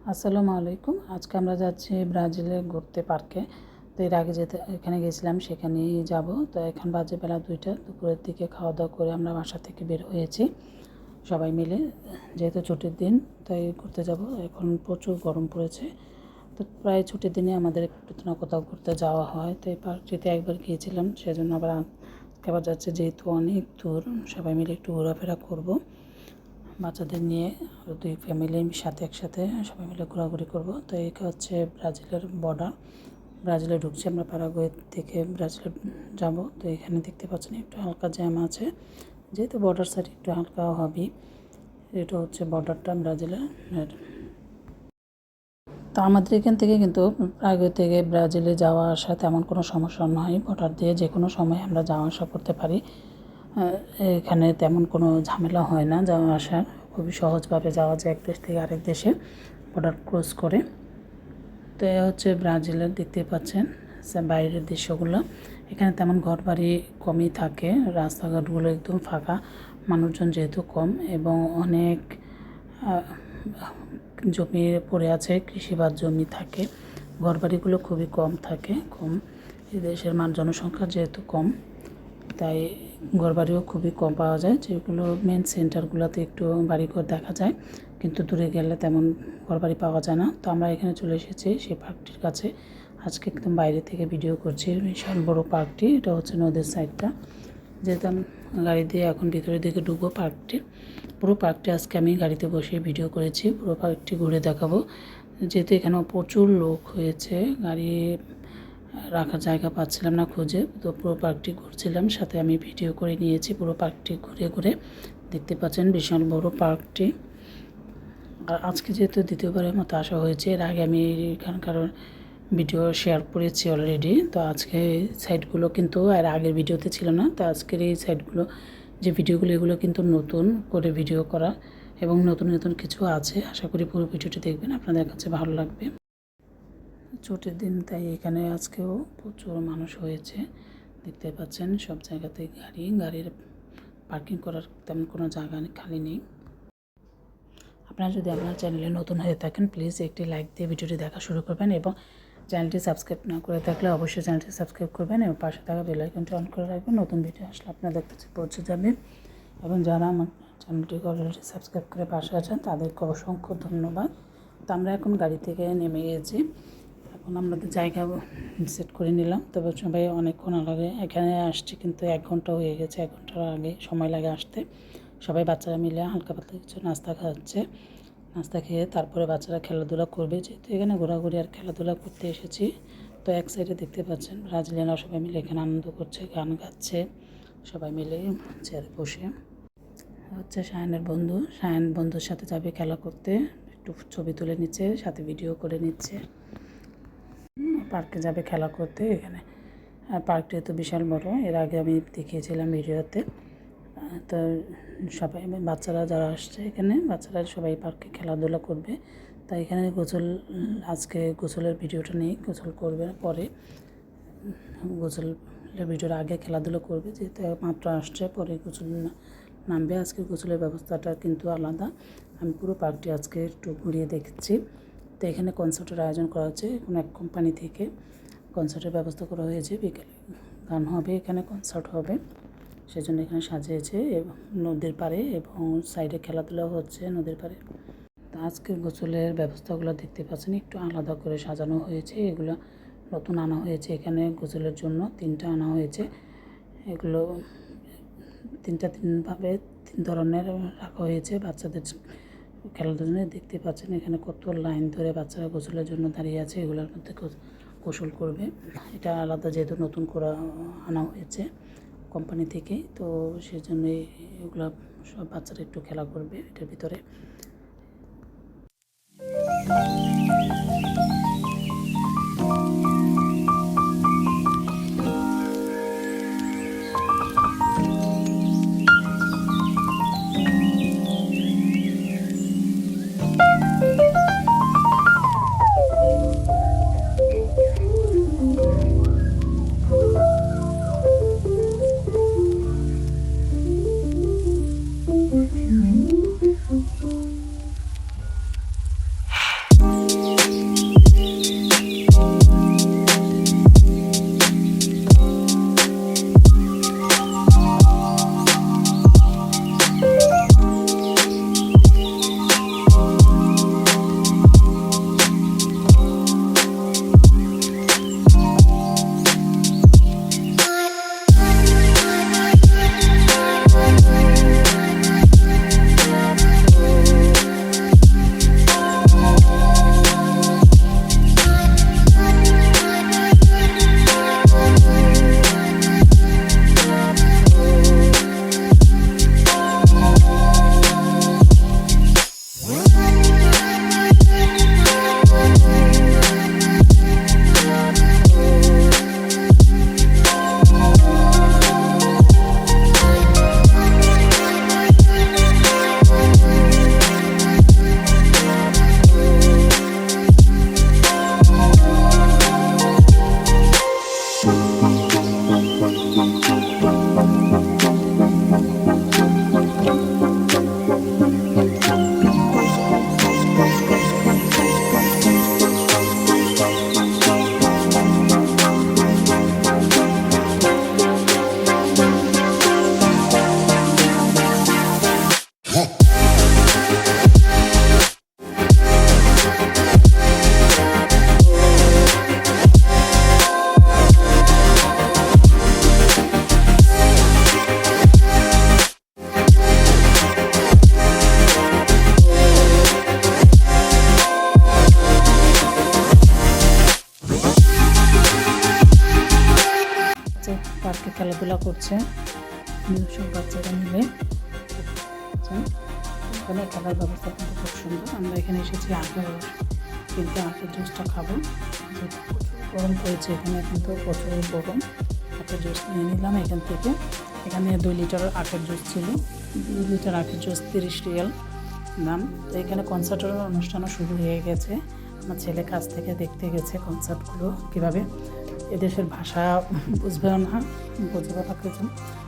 আসসালামু আলাইকুম। আজকে আমরা যাচ্ছি ব্রাজিলে ঘুরতে পার্কে। তো এর আগে এখানে গেছিলাম, সেখানেই যাব। তো এখন বাজে বেলা 2টা। দুপুরের দিকে খাওয়া দাওয়া করে আমরা বাসা থেকে বের হয়েছি সবাই মিলে। যেহেতু ছুটির দিন তাই ঘুরতে যাব। এখন প্রচুর গরম পড়েছে, তো প্রায় ছুটির দিনে আমাদের একটু না কোথাও ঘুরতে যাওয়া হয়। তো এই পার্কটিতে একবার গিয়েছিলাম, সেজন্য আবার যাচ্ছে। যেহেতু অনেক দূর, সবাই মিলে একটু ঘোরাফেরা করব বাচ্চাদের নিয়ে। দুই ফ্যামিলির সাথে একসাথে সবাই মিলে ঘোরাঘুরি করব। তো এই হচ্ছে ব্রাজিলের বর্ডার। ব্রাজিলে ঢুকছি আমরা, প্যারাগুয়ে থেকে ব্রাজিলে যাব। তো এখানে দেখতে পাচ্ছেন একটু হালকা জ্যাম আছে, যেহেতু বর্ডার সাইড একটু হালকা হবে। এটা হচ্ছে বর্ডারটা ব্রাজিলের। তো আমাদের এখান থেকে কিন্তু প্যারাগুয়ে থেকে ব্রাজিলে যাওয়া আসা তেমন কোনো সমস্যা নয়। বর্ডার দিয়ে যে কোনো সময় আমরা যাওয়া আসা করতে পারি। এখানে তেমন কোনো ঝামেলা হয় না যাওয়া আসার, খুবই সহজভাবে যাওয়া যায় এক দেশ থেকে আরেক দেশে বর্ডার ক্রস করে। তো এ হচ্ছে ব্রাজিলের, দেখতে পাচ্ছেন বাইরের দৃশ্যগুলো। এখানে তেমন ঘরবাড়ি কমই থাকে, রাস্তাঘাটগুলো একদম ফাঁকা, মানুষজন যেহেতু কম এবং অনেক জমি পড়ে আছে, কৃষিবাদ জমি থাকে। ঘরবাড়িগুলো খুবই কম থাকে, কম। এই দেশের জনসংখ্যা যেহেতু কম, তাই ঘরবাড়িও খুবই কম পাওয়া যায়। যেগুলো মেন সেন্টারগুলোতে একটু বাড়িঘর দেখা যায়, কিন্তু দূরে গেলে তেমন ঘরবাড়ি পাওয়া যায় না। তো আমরা এখানে চলে এসেছি সেই পার্কটির কাছে। আজকে একদম বাইরে থেকে ভিডিও করছি। বিশাল বড় পার্কটি, এটা হচ্ছে নদীর সাইডটা। যেহেতু আমি গাড়ি দিয়ে এখন ভিতরের দিকে ঢুকবো পুরো পার্কটি আজকে আমি গাড়িতে বসে ভিডিও করেছি। পুরো পার্কটি ঘুরে দেখাবো, যেহেতু এখানে প্রচুর লোক হয়েছে, গাড়ি রাখার জায়গা পাচ্ছিলাম না খুঁজে। তো পুরো পার্কটি ঘুরছিলাম, সাথে আমি ভিডিও করে নিয়েছি। পুরো পার্কটি ঘুরে ঘুরে দেখতে পাচ্ছেন বিশাল বড় পার্কটি। আর আজকে যেহেতু দ্বিতীয়বারের মতো আসা হয়েছে, এর আগে আমি এখানকার ভিডিও শেয়ার করেছি অলরেডি। তো আজকে সাইটগুলো কিন্তু আর আগের ভিডিওতে ছিল না। তো আজকের এই সাইটগুলো, যে ভিডিওগুলো, এগুলো কিন্তু নতুন করে ভিডিও করা এবং নতুন নতুন কিছু আছে। আশা করি পুরো ভিডিওটি দেখবেন, আপনাদের কাছে ভালো লাগবে। ছুটির দিন, তাই এখানে আজকেও প্রচুর মানুষ হয়েছে। দেখতে পাচ্ছেন সব জায়গাতে গাড়ির পার্কিং করার তেমন কোনো জায়গা খালি নেই। আপনারা যদি আপনার চ্যানেলে নতুন হয়ে থাকেন, প্লিজ একটি লাইক দিয়ে ভিডিওটি দেখা শুরু করবেন এবং চ্যানেলটি সাবস্ক্রাইব না করে থাকলে অবশ্যই চ্যানেলটি সাবস্ক্রাইব করবেন এবং পাশে থাকা বেল আইকনটি অন করে রাখবেন। নতুন ভিডিও আসলে আপনাদের কাছে পৌঁছে যাবে। এবং যারা আমার চ্যানেলটিকে অলরেডি সাবস্ক্রাইব করে পাশে আছেন, তাদেরকে অসংখ্য ধন্যবাদ। তো আমরা এখন গাড়ি থেকে নেমে গিয়েছি। এখন আমাদের জায়গা সেট করে নিলাম। তবে সবাই অনেকক্ষণ লাগে এখানে আসছি, কিন্তু 1 ঘন্টা হয়ে গেছে। 1 ঘন্টার আগে সময় লাগে আসতে। সবাই বাচ্চারা মিলে হালকা পাতলা কিছু নাস্তা খাচ্ছে। নাস্তা খেয়ে তারপরে বাচ্চারা খেলাধুলা করবে, যেহেতু এখানে ঘোরাঘুরি আর খেলাধুলা করতে এসেছি। তো এক সাইডে দেখতে পাচ্ছেন ব্রাজিলিয়ানরা সবাই মিলে এখানে আনন্দ করছে, গান গাচ্ছে সবাই মিলে চেয়ারে বসে। হচ্ছে সায়ন বন্ধুর সাথে যাবে খেলা করতে, একটু ছবি তুলে নিচ্ছে, সাথে ভিডিও করে নিচ্ছে। পার্কে যাবে খেলা করতে এখানে। আর পার্কটি তো বিশাল বড়, এর আগে আমি দেখিয়েছিলাম ভিডিওতে। তো সবাই বাচ্চারা যারা আসছে এখানে, বাচ্চারা সবাই পার্কে খেলাধুলা করবে। তাই এখানে আজকে গোসলের ভিডিওটা নেই, গোসল করবে পরে। গোসলের ভিডিওর আগে খেলাধুলা করবে, যেহেতু মাত্র আসছে, পরে গোসল নামবে। আজকে গোসলের ব্যবস্থাটা কিন্তু আলাদা। আমি পুরো পার্কটি আজকে একটু ঘুরিয়ে দেখছি। তো এখানে কনসার্টের আয়োজন করা হচ্ছে কোনো এক কোম্পানি থেকে। কনসার্টের ব্যবস্থা করা হয়েছে, বিকেলে গান হবে, এখানে কনসার্ট হবে, সেজন্য এখানে সাজিয়েছে এবং নদীর পাড়ে, এবং সাইডে খেলাধুলাও হচ্ছে নদীর পাড়ে। তো আজকের গোসলের ব্যবস্থাগুলো দেখতে পাচ্ছেন একটু আলাদা করে সাজানো হয়েছে। এগুলো নতুন আনা হয়েছে এখানে গোসলের জন্য, 3টা আনা হয়েছে। এগুলো 3ভাবে 3 ধরনের রাখা হয়েছে বাচ্চাদের খেলাধুলার জন্য। দেখতে পাচ্ছেন এখানে কত লাইন ধরে বাচ্চারা গোসলের জন্য দাঁড়িয়ে আছে, এগুলোর মধ্যে গোসল করবে। এটা আলাদা, যেহেতু নতুন করে আনা হয়েছে কোম্পানি থেকে, তো সেজন্য এগুলো সব বাচ্চারা একটু খেলা করবে এটার ভিতরে। খেলাধুলা করছে সব বাচ্চারা মিলে। এখানে খেলার ব্যবস্থা কিন্তু খুব সুন্দর। আমরা এখানে এসেছি আপেল কিনতে, আপেল জুসটা খাবো। গরম পড়েছে এখানে, কিন্তু প্রচুর গরম। আপেল জুস নিয়ে নিলাম এখান থেকে। এখানে 2 লিটার আপেল জুস ছিল। 2 লিটার আপেল জুস 30 রিয়াল দাম। তো এখানে কনসার্টের অনুষ্ঠানও শুরু হয়ে গেছে। আমার ছেলে কাছ থেকে দেখতে গেছে কনসার্টগুলো কীভাবে। এদেশের ভাষা বুঝবেও না, বুঝবে না কিছু।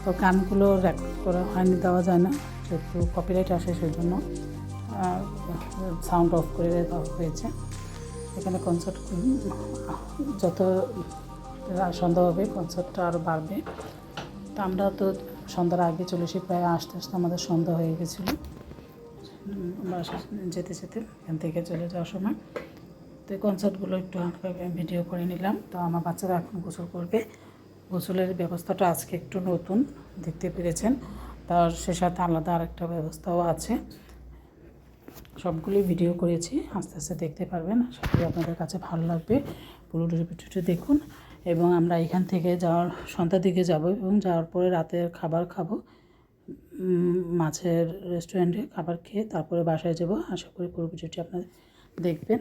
তো গানগুলো রেকর্ড করা হয়নি, দেওয়া যায় না, যেহেতু কপিরাইট আসে, সেই জন্য সাউন্ড অফ করে দেওয়া হয়েছে। এখানে কনসার্ট যত সন্ধ্যা হবে কনসার্টটা আরও বাড়বে। তো আমরা তো সন্ধ্যার আগে চলে এসে প্রায় আস্তে আস্তে আমাদের সন্ধ্যা হয়ে গেছিলো বাসা যেতে যেতে, এখান থেকে চলে যাওয়ার সময়। তো এই কনসার্টগুলো একটু হালকা ভিডিও করে নিলাম। তো আমার বাচ্চারা এখন গোসল করবে। গোসলের ব্যবস্থাটা আজকে একটু নতুন, দেখতে পেরেছেন। তার সে সাথে আলাদা আরেকটা ব্যবস্থাও আছে। সবগুলোই ভিডিও করেছি, আস্তে আস্তে দেখতে পারবেন। আশা করি আপনাদের কাছে ভালো লাগবে। পুরো ভিডিওটি দেখুন। এবং আমরা এখান থেকে যাওয়ার সন্ধ্যার দিকে যাব এবং যাওয়ার পরে রাতের খাবার খাবো মাছের রেস্টুরেন্টে। খাবার খেয়ে তারপরে বাসায় যাব। আশা করি পুরো ভিডিওটি আপনারা দেখবেন।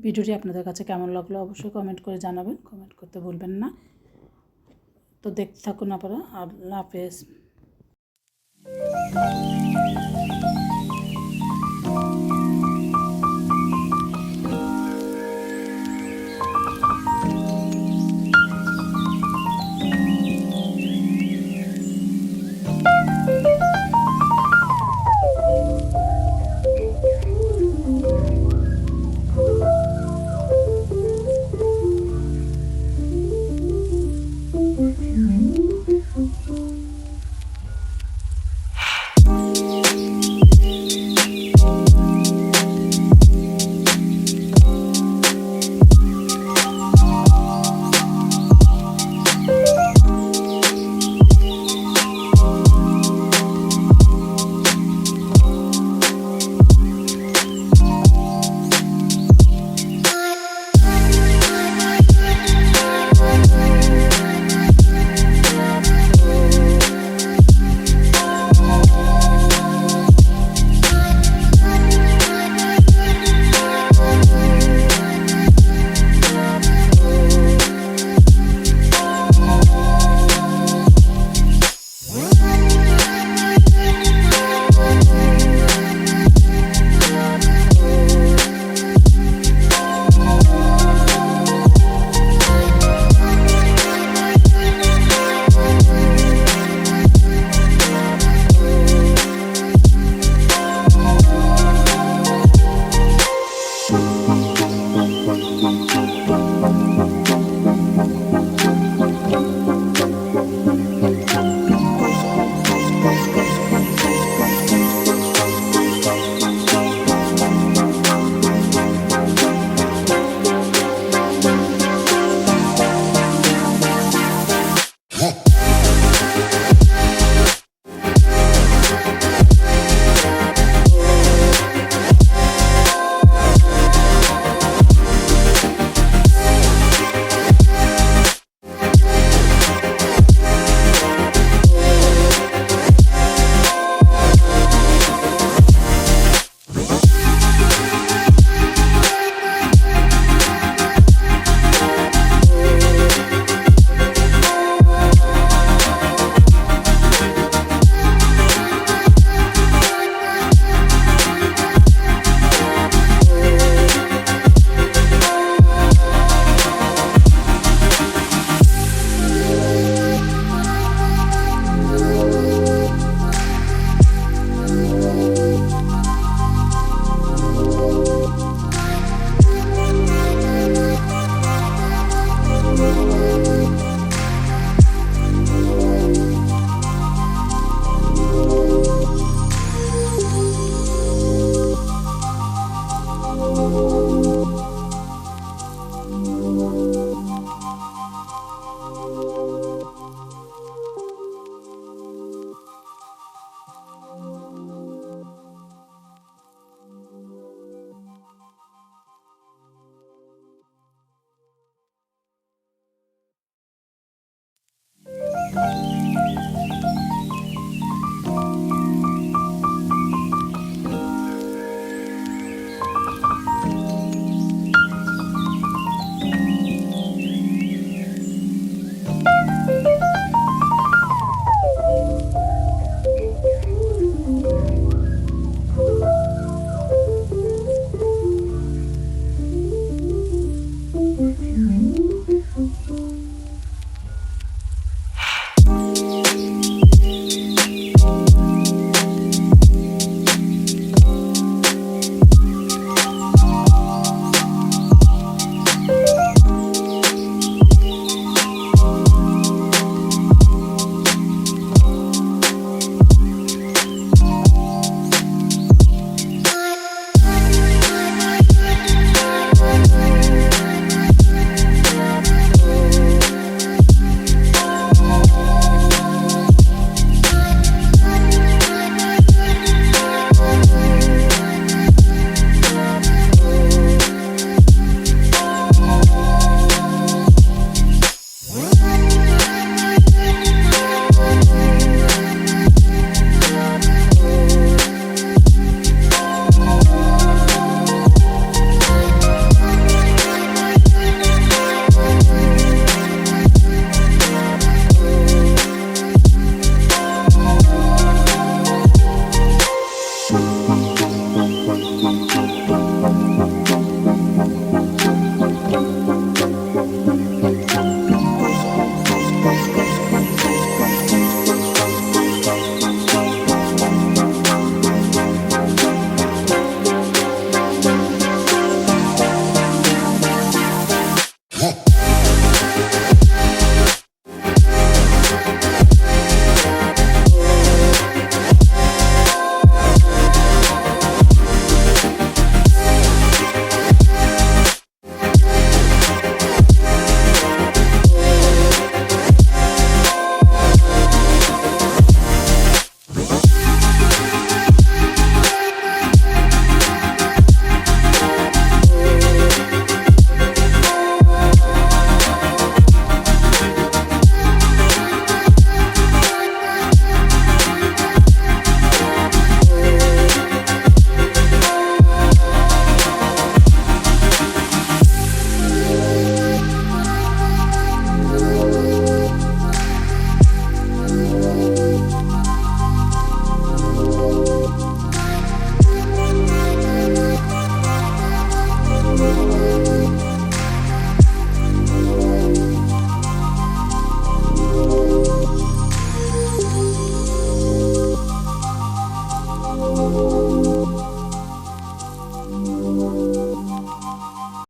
ভিডিওটি আপনাদের কাছে কেমন লাগলো অবশ্যই কমেন্ট করে জানাবেন, কমেন্ট করতে ভুলবেন না। তো দেখতে থাকুন আপনারা। আল্লাহ হাফেজ।